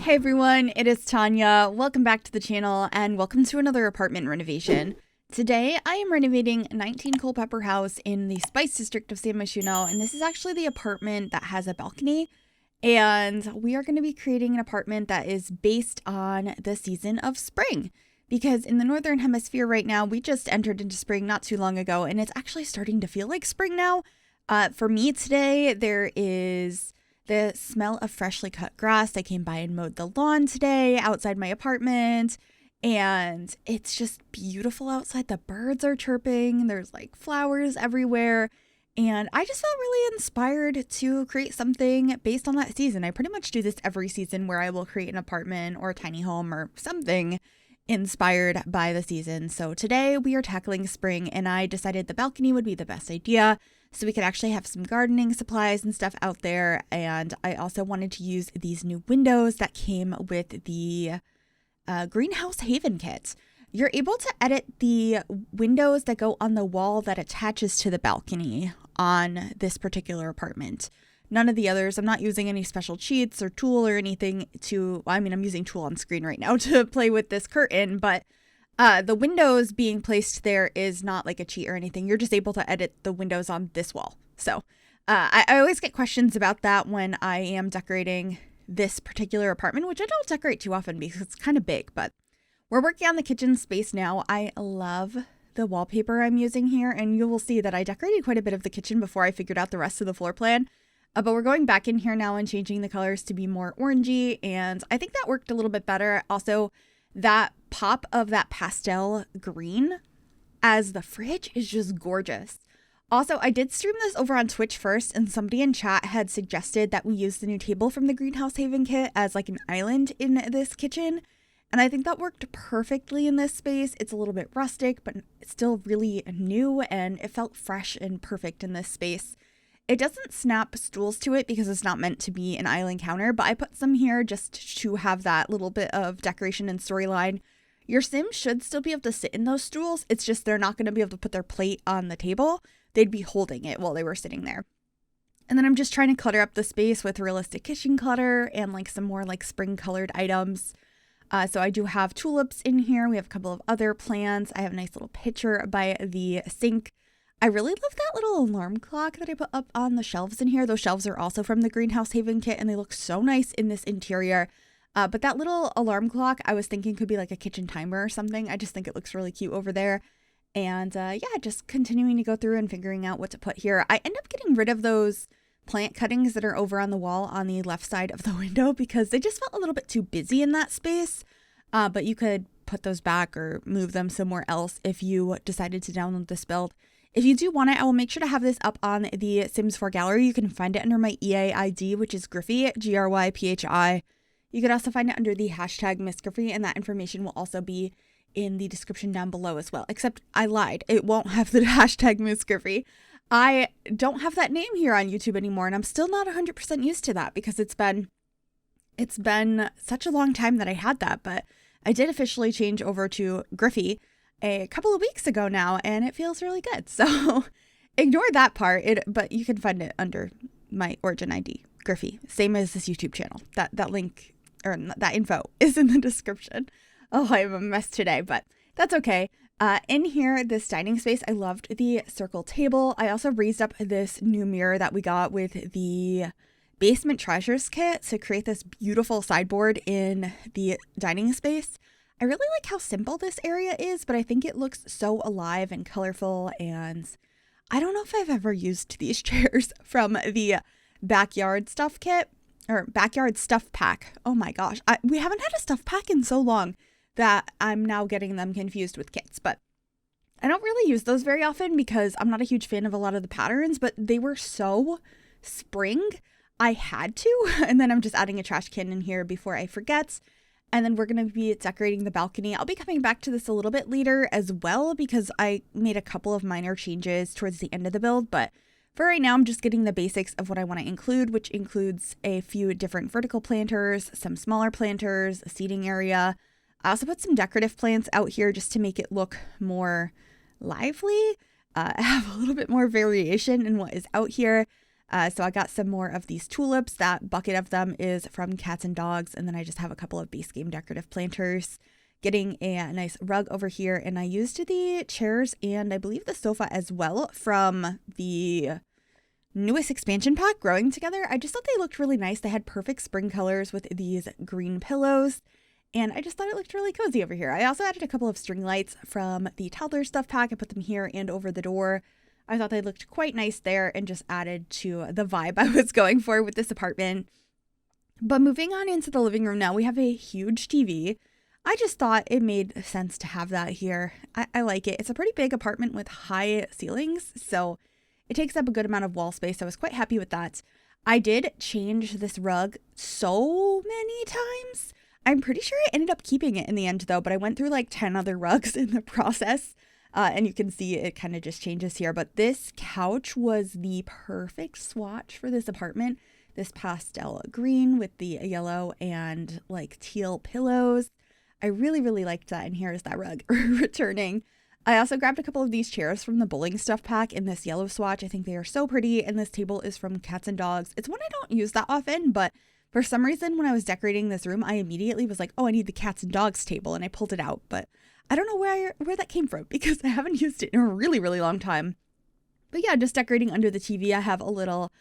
Hey everyone, it is Tanya. Welcome back to the channel and welcome to another apartment renovation. Today I am renovating 19 Culpepper House in the Spice District of San Myshuno, and this is actually the apartment that has a balcony. And we are going to be creating an apartment that is based on the season of spring. Because in the Northern Hemisphere right now, we just entered into spring not too long ago, and it's actually starting to feel like spring now. For me today, there is the smell of freshly cut grass. I came by and mowed the lawn today outside my apartment, and it's just beautiful outside. The birds are chirping. There's like flowers everywhere. And I just felt really inspired to create something based on that season. I pretty much do this every season where I will create an apartment or a tiny home or something inspired by the season. So today we are tackling spring, and I decided the balcony would be the best idea so we could actually have some gardening supplies and stuff out there. And I also wanted to use these new windows that came with the Greenhouse Haven kit. You're able to edit the windows that go on the wall that attaches to the balcony on this particular apartment. None of the others. I'm not using any special cheats or tool or anything I'm using tool on screen right now to play with this curtain, but the windows being placed there is not like a cheat or anything. You're just able to edit the windows on this wall. So I always get questions about that when I am decorating this particular apartment, which I don't decorate too often because it's kind of big, but we're working on the kitchen space now. I love the wallpaper I'm using here, and you will see that I decorated quite a bit of the kitchen before I figured out the rest of the floor plan. But we're going back in here now and changing the colors to be more orangey, and I think that worked a little bit better. Also, that pop of that pastel green as the fridge is just gorgeous. Also, I did stream this over on Twitch first, and somebody in chat had suggested that we use the new table from the Greenhouse Haven kit as like an island in this kitchen. And I think that worked perfectly in this space. It's a little bit rustic, but it's still really new, and it felt fresh and perfect in this space. It doesn't snap stools to it because it's not meant to be an island counter, but I put some here just to have that little bit of decoration and storyline. Your Sims should still be able to sit in those stools. It's just they're not going to be able to put their plate on the table. They'd be holding it while they were sitting there. And then I'm just trying to clutter up the space with realistic kitchen clutter and like some more like spring colored items. So I do have tulips in here. We have a couple of other plants. I have a nice little picture by the sink. I really love that little alarm clock that I put up on the shelves in here. Those shelves are also from the Greenhouse Haven kit, and they look so nice in this interior. But that little alarm clock, I was thinking could be like a kitchen timer or something. I just think it looks really cute over there. And yeah, just continuing to go through and figuring out what to put here. I end up getting rid of those plant cuttings that are over on the wall on the left side of the window because they just felt a little bit too busy in that space. But you could put those back or move them somewhere else if you decided to download this build. If you do want it, I will make sure to have this up on the Sims 4 gallery. You can find it under my EA ID, which is Gryphi, Gryphi. You could also find it under the hashtag MissGryphi, and that information will also be in the description down below as well. Except I lied. It won't have the hashtag MissGryphi. I don't have that name here on YouTube anymore, and I'm still not 100% used to that because it's been such a long time that I had that, but I did officially change over to Gryphi a couple of weeks ago now, and it feels really good. So ignore that part, but you can find it under my origin ID, Gryphi, same as this YouTube channel. That link or that info is in the description. Oh, I am a mess today, but that's okay. In here, this dining space, I loved the circle table. I also raised up this new mirror that we got with the Basement Treasures kit to create this beautiful sideboard in the dining space. I really like how simple this area is, but I think it looks so alive and colorful, and I don't know if I've ever used these chairs from the backyard stuff kit or backyard stuff pack. Oh my gosh, we haven't had a stuff pack in so long that I'm now getting them confused with kits, but I don't really use those very often because I'm not a huge fan of a lot of the patterns, but they were so spring, I had to, and then I'm just adding a trash can in here before I forget. And then we're going to be decorating the balcony. I'll be coming back to this a little bit later as well because I made a couple of minor changes towards the end of the build. But for right now, I'm just getting the basics of what I want to include, which includes a few different vertical planters, some smaller planters, a seating area. I also put some decorative plants out here just to make it look more lively, have a little bit more variation in what is out here. So I got some more of these tulips. That bucket of them is from Cats and Dogs. And then I just have a couple of base game decorative planters. Getting a nice rug over here. And I used the chairs and I believe the sofa as well from the newest expansion pack, Growing Together. I just thought they looked really nice. They had perfect spring colors with these green pillows. And I just thought it looked really cozy over here. I also added a couple of string lights from the toddler stuff pack. I put them here and over the door. I thought they looked quite nice there and just added to the vibe I was going for with this apartment. But moving on into the living room now, we have a huge TV. I just thought it made sense to have that here. I like it. It's a pretty big apartment with high ceilings, so it takes up a good amount of wall space. I was quite happy with that. I did change this rug so many times. I'm pretty sure I ended up keeping it in the end though, but I went through like 10 other rugs in the process. And you can see it kind of just changes here. But this couch was the perfect swatch for this apartment. This pastel green with the yellow and like teal pillows. I really, really liked that. And here's that rug returning. I also grabbed a couple of these chairs from the bowling stuff pack in this yellow swatch. I think they are so pretty. And this table is from Cats and Dogs. It's one I don't use that often, but for some reason when I was decorating this room, I immediately was like, oh, I need the Cats and Dogs table. And I pulled it out. But I don't know where that came from because I haven't used it in a really, really long time. But yeah, just decorating under the TV. I have a little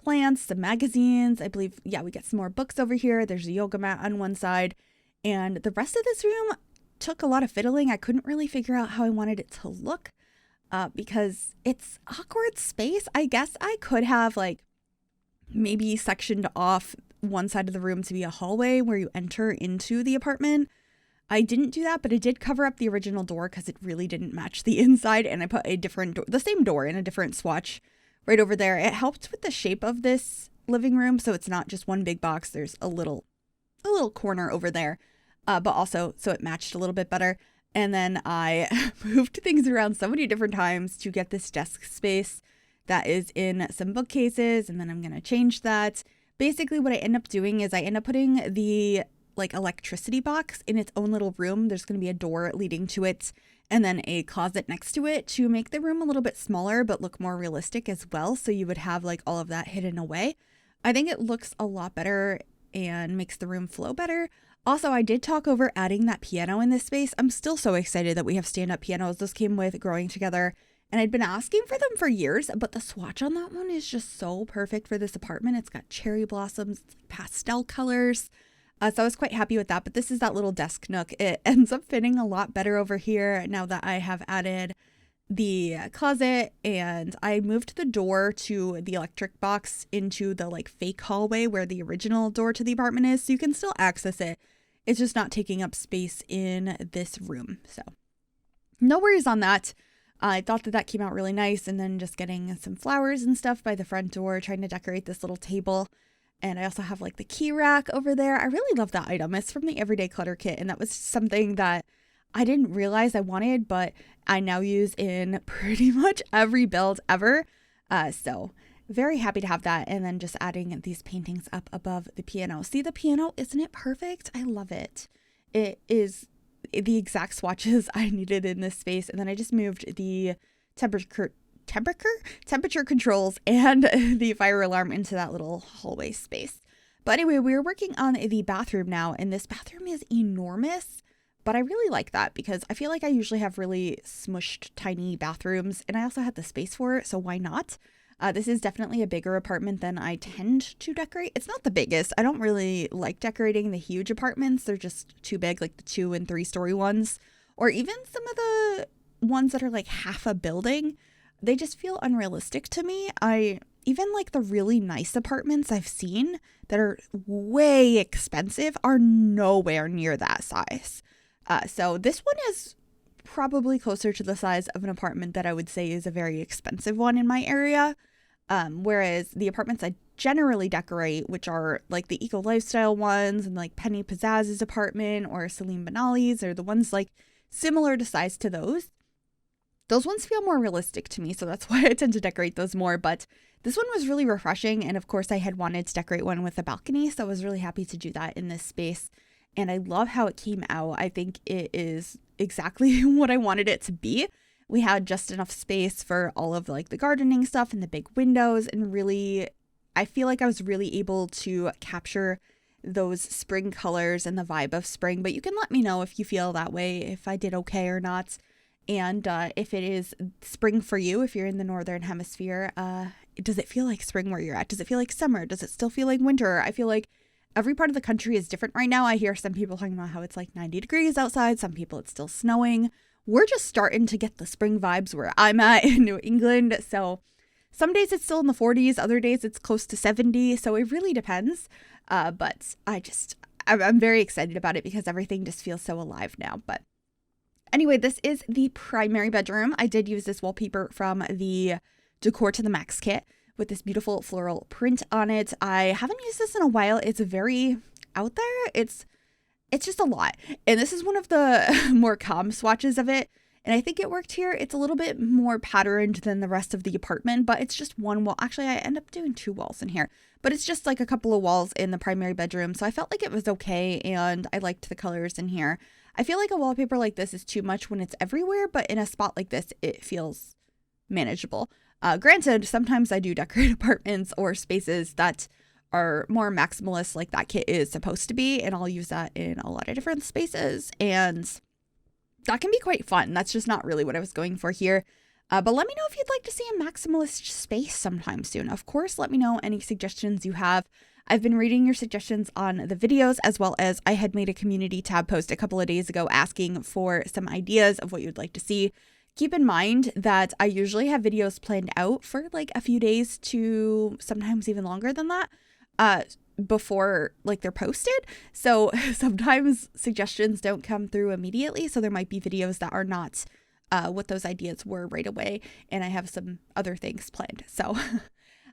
plants, some magazines. I believe, yeah, we get some more books over here. There's a yoga mat on one side. And the rest of this room took a lot of fiddling. I couldn't really figure out how I wanted it to look because it's awkward space. I guess I could have like maybe sectioned off one side of the room to be a hallway where you enter into the apartment. I didn't do that, but I did cover up the original door because it really didn't match the inside. And I put a different door, the same door in a different swatch right over there. It helped with the shape of this living room. So it's not just one big box. There's a little corner over there, but also so it matched a little bit better. And then I moved things around so many different times to get this desk space that is in some bookcases. And then I'm going to change that. Basically what I end up doing is I end up putting the like electricity box in its own little room. There's going to be a door leading to it and then a closet next to it to make the room a little bit smaller but look more realistic as well. So you would have like all of that hidden away. I think it looks a lot better and makes the room flow better. Also, I did talk over adding that piano in this space. I'm still so excited that we have stand-up pianos. This came with Growing Together and I'd been asking for them for years, but the swatch on that one is just so perfect for this apartment. It's got cherry blossoms, pastel colors. So I was quite happy with that, but this is that little desk nook. It ends up fitting a lot better over here now that I have added the closet and I moved the door to the electric box into the like fake hallway where the original door to the apartment is. So you can still access it. It's just not taking up space in this room. So no worries on that. I thought that came out really nice. And then just getting some flowers and stuff by the front door, trying to decorate this little table. And I also have like the key rack over there. I really love that item. It's from the Everyday Clutter Kit. And that was something that I didn't realize I wanted, but I now use in pretty much every build ever. So very happy to have that. And then just adding these paintings up above the piano. See the piano? Isn't it perfect? I love it. It is the exact swatches I needed in this space. And then I just moved the temperature controls and the fire alarm into that little hallway space. But anyway, we're working on the bathroom now, and this bathroom is enormous, but I really like that because I feel like I usually have really smushed tiny bathrooms, and I also had the space for it, so why not? This is definitely a bigger apartment than I tend to decorate. It's not the biggest. I don't really like decorating the huge apartments. They're just too big, like the 2- and 3-story ones, or even some of the ones that are like half a building. They just feel unrealistic to me. Even like the really nice apartments I've seen that are way expensive are nowhere near that size. So this one is probably closer to the size of an apartment that I would say is a very expensive one in my area. Whereas the apartments I generally decorate, which are like the eco lifestyle ones and like Penny Pizzazz's apartment or Celine Benali's, or the ones like similar to size to those ones feel more realistic to me, so that's why I tend to decorate those more. But this one was really refreshing, and of course I had wanted to decorate one with a balcony, so I was really happy to do that in this space. And I love how it came out. I think it is exactly what I wanted it to be. We had just enough space for all of like the gardening stuff and the big windows, and really I feel like I was really able to capture those spring colors and the vibe of spring, but you can let me know if you feel that way, if I did okay or not. And if it is spring for you, if you're in the northern hemisphere, does it feel like spring where you're at? Does it feel like summer? Does it still feel like winter? I feel like every part of the country is different right now. I hear some people talking about how it's like 90 degrees outside. Some people it's still snowing. We're just starting to get the spring vibes where I'm at in New England. So some days it's still in the 40s. Other days it's close to 70. So it really depends. But I'm very excited about it because everything just feels so alive now. But anyway, this is the primary bedroom. I did use this wallpaper from the Decor to the Max kit with this beautiful floral print on it. I haven't used this in a while. It's very out there. It's just a lot. And this is one of the more calm swatches of it. And I think it worked here. It's a little bit more patterned than the rest of the apartment, but it's just one wall. Actually, I end up doing 2 walls in here, but it's just like a couple of walls in the primary bedroom. So I felt like it was okay. And I liked the colors in here. I feel like a wallpaper like this is too much when it's everywhere, but in a spot like this, it feels manageable. Granted, sometimes I do decorate apartments or spaces that are more maximalist like that kit is supposed to be, and I'll use that in a lot of different spaces, and that can be quite fun. That's just not really what I was going for here. But let me know if you'd like to see a maximalist space sometime soon. Of course, let me know any suggestions you have. I've been reading your suggestions on the videos, as well as I had made a community tab post a couple of days ago asking for some ideas of what you'd like to see. Keep in mind that I usually have videos planned out for like a few days to sometimes even longer than that before like they're posted. So sometimes suggestions don't come through immediately. So there might be videos that are not what those ideas were right away. And I have some other things planned. So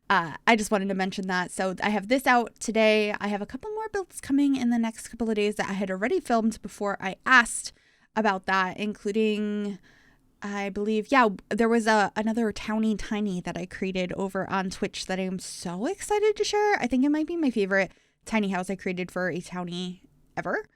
I just wanted to mention that. So I have this out today. I have a couple more builds coming in the next couple of days that I had already filmed before I asked about that, including, I believe, yeah, there was another towny tiny that I created over on Twitch that I'm so excited to share. I think it might be my favorite tiny house I created for a towny ever.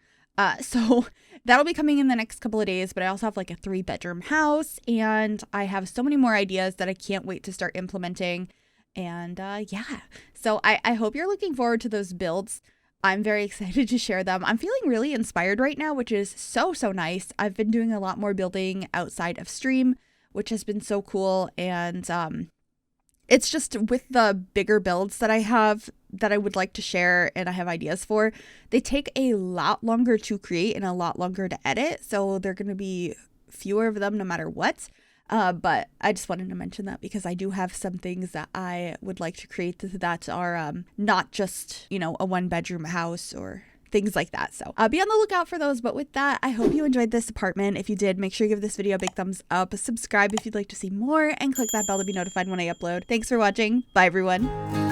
So that'll be coming in the next couple of days, but I also have like a 3-bedroom house, and I have so many more ideas that I can't wait to start implementing. And yeah, so I hope you're looking forward to those builds. I'm very excited to share them. I'm feeling really inspired right now, which is so nice. I've been doing a lot more building outside of stream, which has been so cool. And it's just with the bigger builds that I have that I would like to share and I have ideas for, they take a lot longer to create and a lot longer to edit. So they're going to be fewer of them no matter what. But I just wanted to mention that because I do have some things that I would like to create that are not just, a 1-bedroom house or things like that. So be on the lookout for those. But with that, I hope you enjoyed this apartment. If you did, make sure you give this video a big thumbs up, subscribe if you'd like to see more, and click that bell to be notified when I upload. Thanks for watching. Bye, everyone.